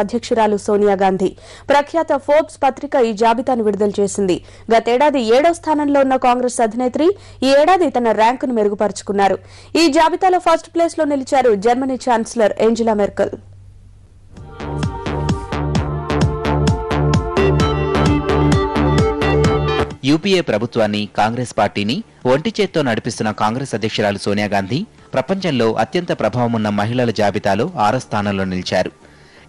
అధ్యక్షురాలు సోనియా గాంధీ. ప్రఖ్యాత ఫోర్బ్స్ పత్రిక ఈ జాబితాను విడుదల చేసింది. గతేడాది 7వ స్థానంలో ఉన్న కాంగ్రెస్ అధినేత్రి ఈ ఏడాది తన ర్యాంకును మెరుగుపరుచుకున్నారు. ఈ జాబితాలో ఫస్ట్ ప్లేస్ లో నిలిచారు Germany chancellor Angela Merkel. UPA ప్రభుత్వాన్ని, కాంగ్రెస్ పార్టీని ఒంటి చేత్తో నడిపిస్తున్న కాంగ్రెస్ అధ్యక్షురాలు సోనియా గాంధీ ప్రపంచంలో అత్యంత ప్రభావం ఉన్న మహిళల జాబితాలో 6వ స్థానంలో నిలిచారు.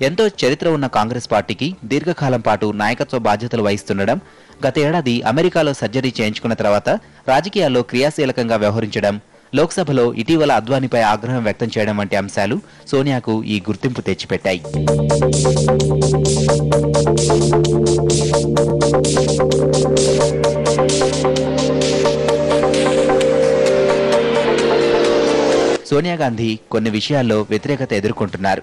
ఎంతో చరిత్ర ఉన్న కాంగ్రెస్ పార్టీకి దీర్ఘకాలం పాటు నాయకత్వ బాధ్యతలు వహిస్తుండడం, గత ఏడాది అమెరికాలో సర్జరీ చేయించుకున్న తర్వాత రాజకీయాల్లో క్రియాశీలకంగా వ్యవహరించడం, లోక్సభలో ఇటీవల అద్వానీపై ఆగ్రహం వ్యక్తం చేయడం వంటి అంశాలు సోనియాకు ఈ గుర్తింపు తెచ్చిపెట్టాయి. సోనియా గాంధీ కొన్ని విషయాల్లో వ్యతిరేకత ఎదుర్కొంటున్నారు.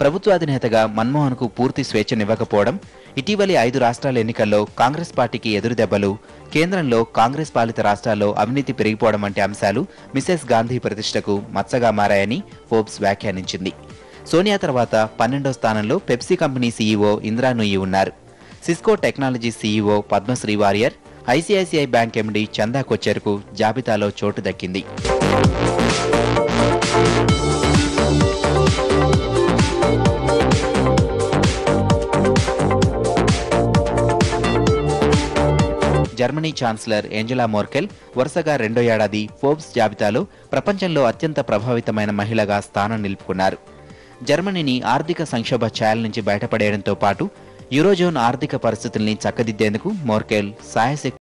ప్రభుత్వాధినేతగా మన్మోహన్కు పూర్తి స్వేచ్ఛనివ్వకపోవడం, ఇటీవలి 5 రాష్ట్రాల ఎన్నికల్లో కాంగ్రెస్ పార్టీకి ఎదురుదెబ్బలు, కేంద్రంలో కాంగ్రెస్ పాలిత రాష్ట్రాల్లో అవినీతి పెరిగిపోవడం వంటి అంశాలు మిసెస్ గాంధీ ప్రతిష్టకు మచ్చగా మారాయని ఫోర్బ్స్ వ్యాఖ్యానించింది. సోనియా తర్వాత 12వ స్థానంలో Pepsi company CEO Indra Nooyi ఉన్నారు. Cisco technology CEO Padmasree Warrior, ICICI bank MD Chanda కొచ్చెర్కు జాబితాలో చోటు దక్కింది. జర్మనీ ఛాన్సలర్ ఏంజెలా మెర్కెల్ వరుసగా 2వ ఏడాది ఫోర్బ్స్ జాబితాలో ప్రపంచంలో అత్యంత ప్రభావితమైన మహిళగా స్థానం నిలుపుకున్నారు. జర్మనీని ఆర్థిక సంక్షోభ ఛాయల నుంచి బయటపడేయడంతో పాటు యూరోజోన్ ఆర్థిక పరిస్థితుల్ని చక్కదిద్దేందుకు మెర్కెల్ సాయశక్తి